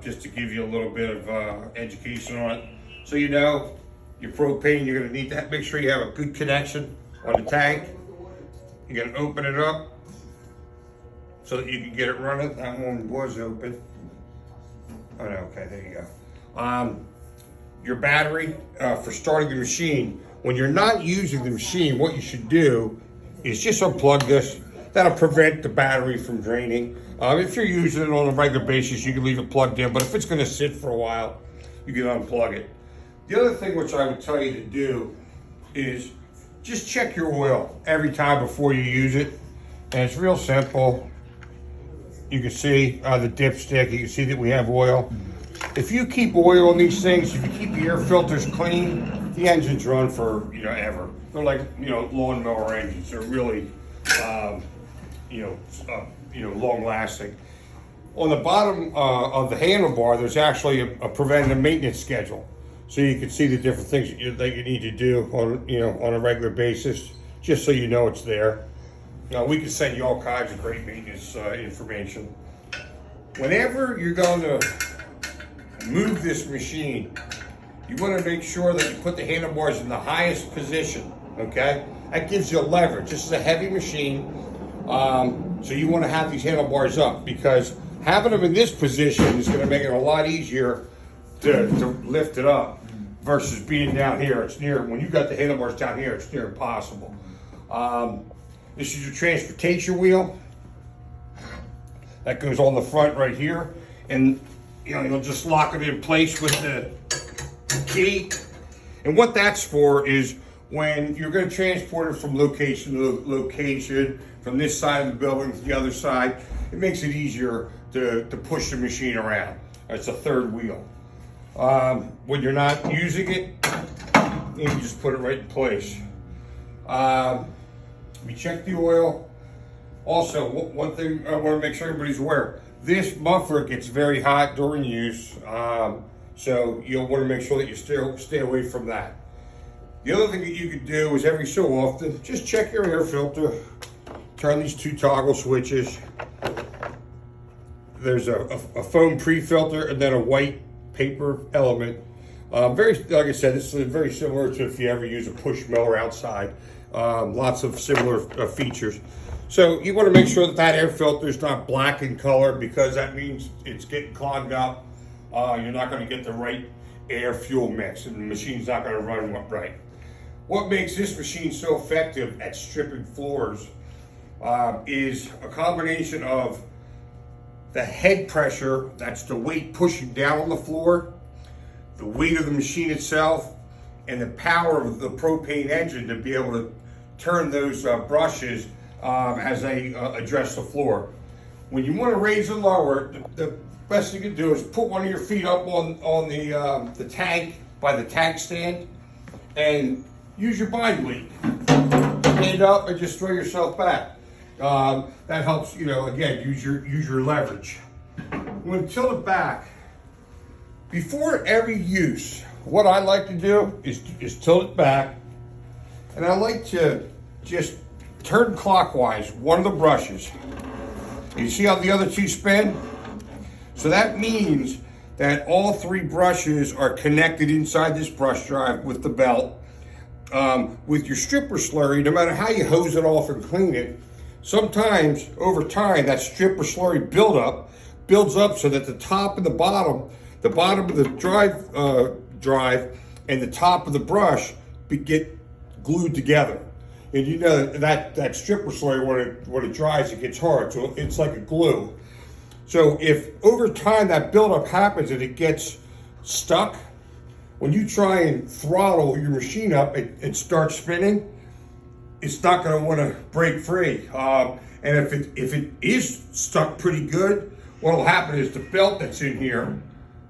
just to give you a little bit of education on it. So you know, your propane, you're gonna need to make sure you have a good connection on the tank. You're gonna open it up so that you can get it running. That one was open. Oh no, okay, there you go. Your battery for starting the machine. When you're not using the machine, what you should do is just unplug this. That'll prevent the battery from draining. If you're using it on a regular basis, you can leave it plugged in, but if it's gonna sit for a while, you can unplug it. The other thing which I would tell you to do is just check your oil every time before you use it. And it's real simple. You can see the dipstick, you can see that we have oil. If you keep oil on these things, if you keep the air filters clean, the engines run for, ever. They're like, lawnmower engines. They're really, long lasting. On the bottom of the handlebar, there's actually a preventative maintenance schedule. So you can see the different things that you need to do on a regular basis, just so you know it's there. Now, we can send you all kinds of great maintenance information. Whenever you're going to move this machine, you want to make sure that you put the handlebars in the highest position, okay? That gives you leverage. This is a heavy machine, so you want to have these handlebars up, because having them in this position is going to make it a lot easier to lift it up versus being down here. It's near, when you got the handlebars down here, it's near impossible. This is your transportation wheel. That goes on the front right here. And you'll just lock it in place with the key. And what that's for is when you're going to transport it from location to location, from this side of the building to the other side, it makes it easier to push the machine around. It's a third wheel. When you're not using it, you can just put it right in place. We check the oil. Also, one thing I want to make sure everybody's aware, this muffler gets very hot during use, so you'll want to make sure that you stay away from that. The other thing that you could do is every so often, just check your air filter, turn these two toggle switches. There's a foam pre-filter and then a white paper element. Like I said, this is very similar to if you ever use a push mower outside. Lots of similar features. So you want to make sure that air filter is not black in color, because that means it's getting clogged up. You're not going to get the right air fuel mix, and the machine's not going to run right. What makes this machine so effective at stripping floors is a combination of the head pressure, that's the weight pushing down on the floor, the weight of the machine itself, and the power of the propane engine to be able to turn those brushes as they address the floor. When you want to raise and lower, the best thing you can do is put one of your feet up on the tank, by the tank stand, and use your body weight. Stand up and just throw yourself back. That helps, again, use your leverage. When tilt it back, before every use, what I like to do is tilt it back, and I like to just turn clockwise one of the brushes. You see how the other two spin? So that means that all three brushes are connected inside this brush drive with the belt. With your stripper slurry, no matter how you hose it off and clean it, sometimes over time that stripper slurry builds up so that the top and the bottom of the drive and the top of the brush get glued together. And you know that stripper slurry, when it dries, it gets hard, so it's like a glue. So if over time that buildup happens and it gets stuck, when you try and throttle your machine up, it starts spinning, it's not going to want to break free. And if it is stuck pretty good, what will happen is the belt that's in here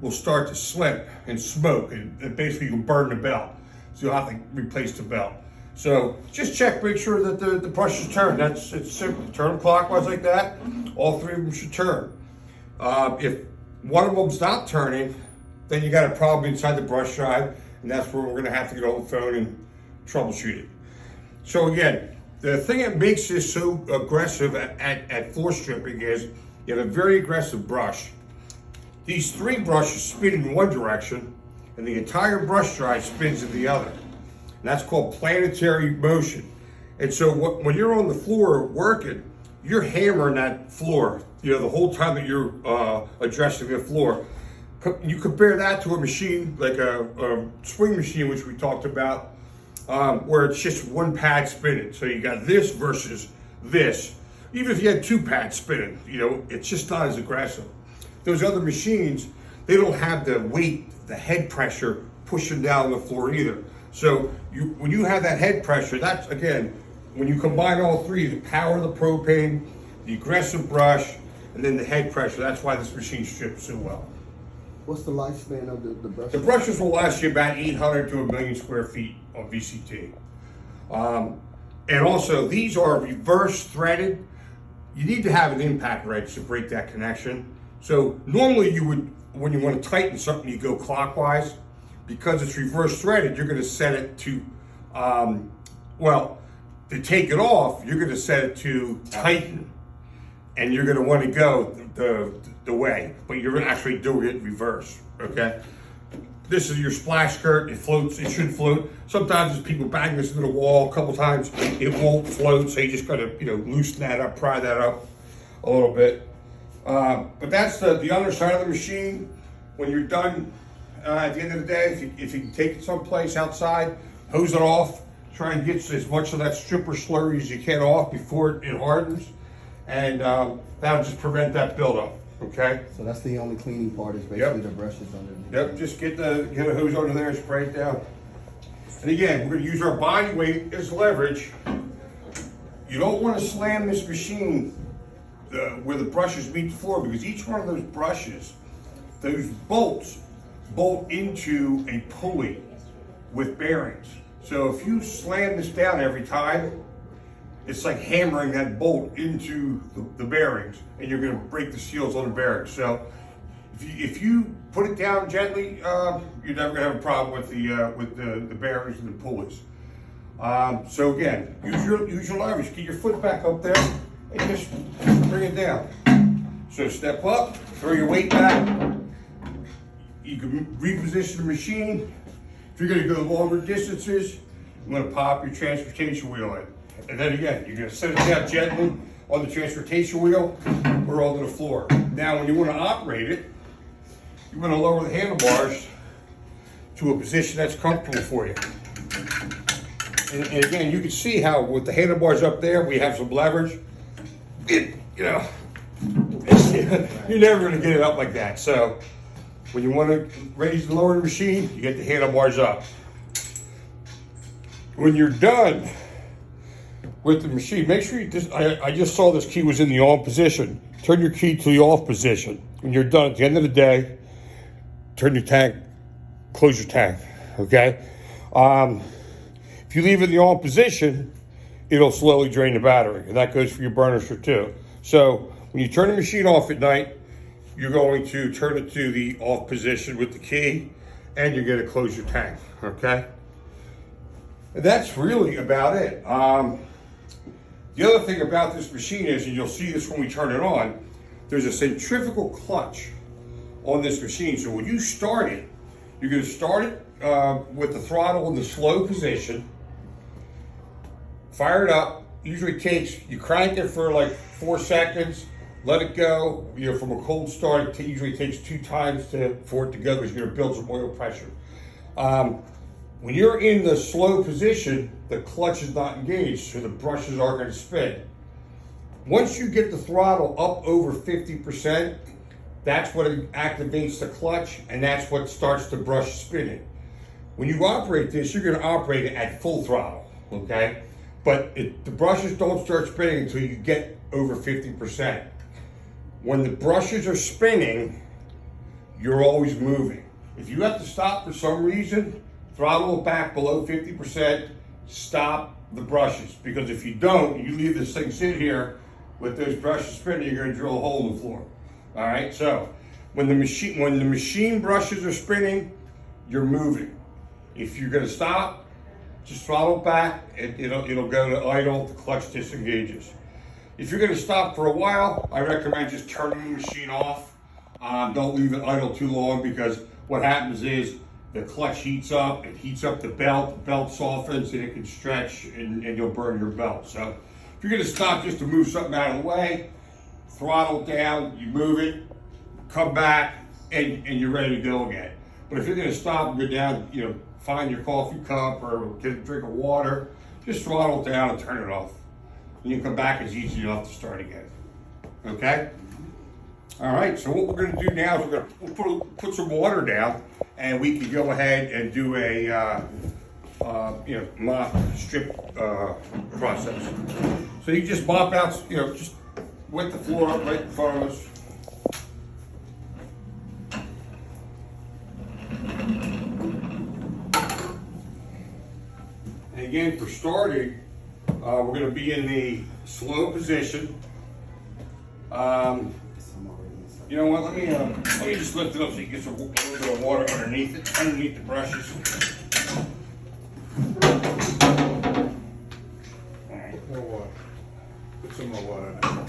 will start to slip and smoke, and basically you'll burn the belt. So you'll have to replace the belt. So just check, make sure that the brushes turn. It's simple. Turn them clockwise like that. All three of them should turn. If one of them's not turning, then you got a problem inside the brush drive, and that's where we're going to have to get on the phone and troubleshoot it. So again, the thing that makes this so aggressive at floor stripping is you have a very aggressive brush. these 3 brushes spin in one direction and the entire brush dry spins in the other. And that's called planetary motion. And so when you're on the floor working, you're hammering that floor, the whole time that you're addressing the floor. You compare that to a machine like a swing machine, which we talked about, where it's just one pad spinning. So you got this versus this. Even if you had 2 pads spinning, it's just not as aggressive. Those other machines, they don't have the weight, the head pressure pushing down the floor either. So when you have that head pressure, that's, again, when you combine all 3, the power of the propane, the aggressive brush, and then the head pressure, that's why this machine strips so well. What's the lifespan of the brushes? The brushes will last you about 800 to 1 million square feet on VCT. And also, these are reverse threaded. You need to have an impact wrench to break that connection. So normally you would, when you want to tighten something, you go clockwise. Because it's reverse threaded, you're going to set it to, to take it off, you're going to set it to tighten. And you're going to want to go the way, but you're actually doing it in reverse, okay? This is your splash skirt. It floats, it should float. Sometimes as people bang this into the wall a couple times, it won't float, so you just got to, loosen that up, pry that up a little bit. But that's the other side of the machine. When you're done, at the end of the day, if you can take it someplace outside, hose it off, try and get as much of that stripper slurry as you can off before it hardens, and that'll just prevent that buildup. Okay. So that's the only cleaning part is basically the brushes underneath. Yep. Just get a hose under there and spray it down. And again, we're going to use our body weight as leverage. You don't want to slam this machine where the brushes meet the floor, because each one of those brushes, those bolts bolt into a pulley with bearings. So if you slam this down every time, it's like hammering that bolt into the bearings, and you're going to break the seals on the bearings. So if you put it down gently, you're never going to have a problem with the bearings and the pulleys. So again, use your leverage. Get your foot back up there and just bring it down. So step up, throw your weight back. You can reposition the machine. If you're going to go longer distances, I'm going to pop your transportation wheel in. And then again, you're going to set it down gently on the transportation wheel or onto the floor. Now, when you want to operate it, you want to lower the handlebars to a position that's comfortable for you. And again, you can see how with the handlebars up there, we have some leverage. You're never going to get it up like that. So when you want to raise and lower the machine, you get the handlebars up. When you're done with the machine, make sure I just saw this key was in the on position. Turn your key to the off position. When you're done at the end of the day, turn your tank, close your tank, okay? If you leave it in the on position, it'll slowly drain the battery, and that goes for your burner too. So when you turn the machine off at night, you're going to turn it to the off position with the key, and you're gonna close your tank, okay? And that's really about it. The other thing about this machine is, and you'll see this when we turn it on, there's a centrifugal clutch on this machine. So when you start it, you're going to start it with the throttle in the slow position, fire it up. Usually takes, you crank it for like 4 seconds, let it go. From a cold start, it usually takes 2 times for it to go, because you're going to build some oil pressure. When you're in the slow position, the clutch is not engaged, so the brushes are going to spin. Once you get the throttle up over 50%, that's what activates the clutch, and that's what starts the brush spinning. When you operate this, you're going to operate it at full throttle, okay? But the brushes don't start spinning until you get over 50%. When the brushes are spinning, you're always moving. If you have to stop for some reason, throttle it back below 50%, stop the brushes. Because if you don't, you leave this thing sit here with those brushes spinning, you're gonna drill a hole in the floor. All right, so when the machine brushes are spinning, you're moving. If you're gonna stop, just throttle back, and it'll go to idle, the clutch disengages. If you're gonna stop for a while, I recommend just turning the machine off Don't leave it idle too long, because what happens is the clutch heats up, it heats up the belt softens, and it can stretch, and you'll burn your belt. So if you're gonna stop just to move something out of the way, throttle down, you move it, come back, and you're ready to go again. But if you're gonna stop and go down, find your coffee cup or get a drink of water, just throttle down and turn it off. And you come back, it's easy enough to start again. Okay? All right, so what we're gonna do now is we'll put some water down, and we can go ahead and do a mop strip process. So you just mop out, just wet the floor up right in front of us. And again, for starting, we're going to be in the slow position. You know what? Let me just lift it up so you get a little bit of water underneath the brushes. All right, more water. Put some more water in there.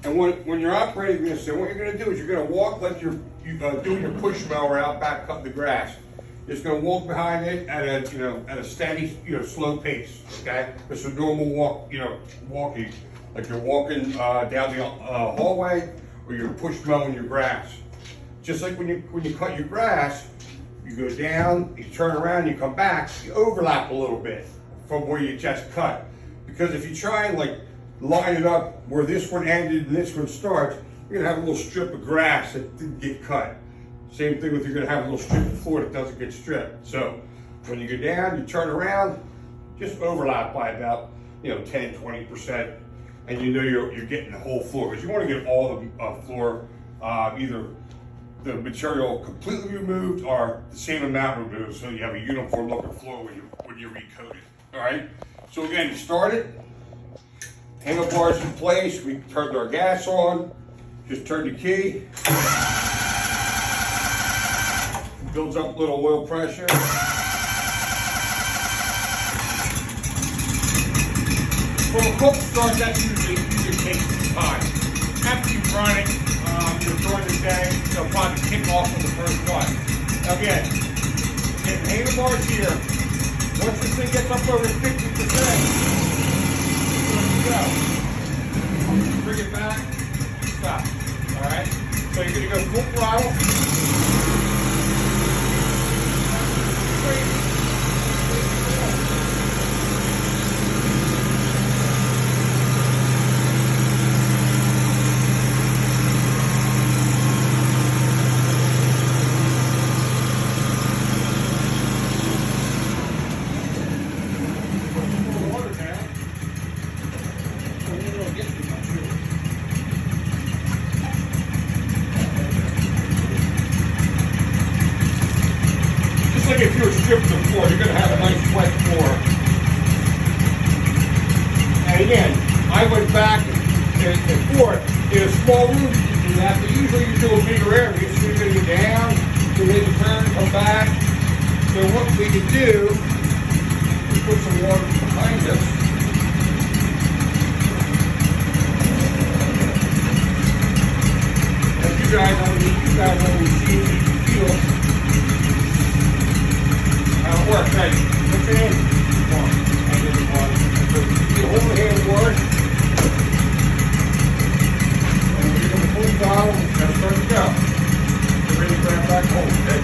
And when you're operating this, what you're going to do is you're going to walk like you're doing your push mower out back cutting the grass. You're just going to walk behind it at a steady, slow pace. Okay, it's a normal walk, walking, like you're walking down the hallway, or you're push mowing your grass. Just like when you cut your grass, you go down, you turn around, you come back, you overlap a little bit from where you just cut. Because if you try and line it up where this one ended and this one starts, you're gonna have a little strip of grass that didn't get cut. Same thing with, you're gonna have a little strip of floor that doesn't get stripped. So when you go down, you turn around, just overlap by about 10-20%, and you're getting the whole floor, because you want to get all the floor, either the material completely removed or the same amount removed, so you have a uniform looking floor when you recoat it. All right. So again, you start it. Handlebars in place. We turned our gas on. Just turn the key. Builds up a little oil pressure. From a quick start, that usually takes some time. After you run it during the day, they'll probably kick off on the first one. Again, getting handlebars here. Once this thing gets up over 50%, go. Bring it back, stop. All right? So you're going to go full throttle. If you're stripped the floor, you're going to have a nice wet floor. And again, I went back and forth in a small room. You do that, but usually you do a bigger area. So you're going to go down, you then turn, come back. So what we can do is put some water behind us. As you guys only see it, you can feel how it works. Ready? Put your hand. One. And then one. So you hold the hand forward. And when you're going to pull the throttle, it's going to start to go. You're ready to grab back home. Okay?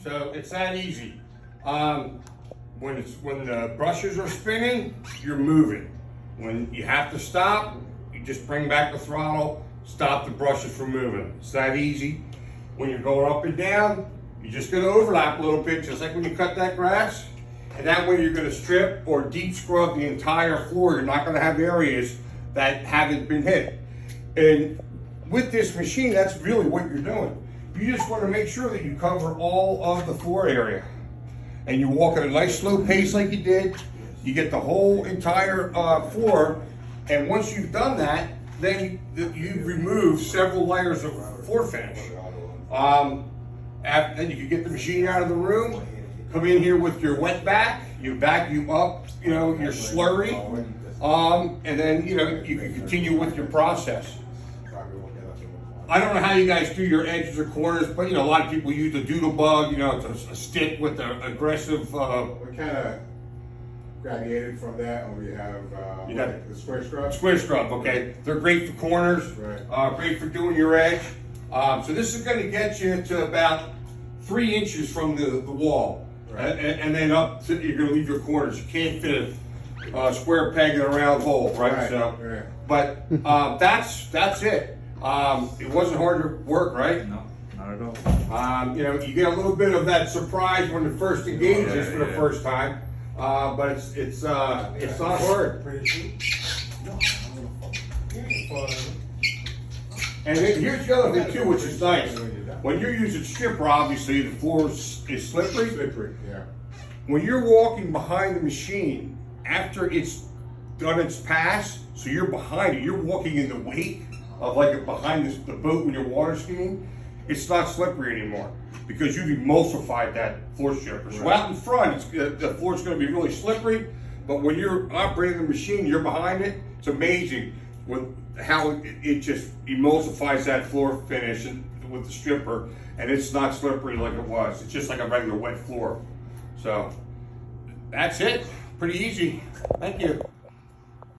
So it's that easy. When the brushes are spinning, you're moving. When you have to stop, you just bring back the throttle, stop the brushes from moving. It's that easy. When you're going up and down, you're just gonna overlap a little bit, just like when you cut that grass. And that way you're gonna strip or deep scrub the entire floor. You're not gonna have areas that haven't been hit. And with this machine, that's really what you're doing. You just wanna make sure that you cover all of the floor area. And you walk at a nice slow pace like you did. You get the whole entire floor. And once you've done that, then you remove several layers of floor finish. Then you can get the machine out of the room, come in here with your wet vac, you vacuum up, your slurry, and then, you can continue with your process. I don't know how you guys do your edges or corners, but, a lot of people use a doodle bug, it's a stick with an aggressive... We kind of graduated from that, and we have the square scrub. Square scrub, okay. They're great for corners, Right. Great for doing your edge. So this is going to get you to about 3 inches from the wall. Right. And then up to, you're going to leave your corners. You can't fit a square peg in a round hole, right? Right, So, right. But that's it. It wasn't hard to work, right? No, not at all. You get a little bit of that surprise when it first engages for the first time, but it's not hard. Pretty cheap. And then here's the other thing too, which is nice. When you're using stripper, obviously the floor is slippery. Slippery, yeah. When you're walking behind the machine, after it's done its pass, so you're behind it, you're walking in the wake of behind the boat when you're water skiing, it's not slippery anymore because you've emulsified that floor stripper. So out in front, the floor's going to be really slippery, but when you're operating the machine, you're behind it. It's amazing how it just emulsifies that floor finish with the stripper, and it's not slippery like it was. It's just like a regular wet floor. So that's it. Pretty easy. Thank you.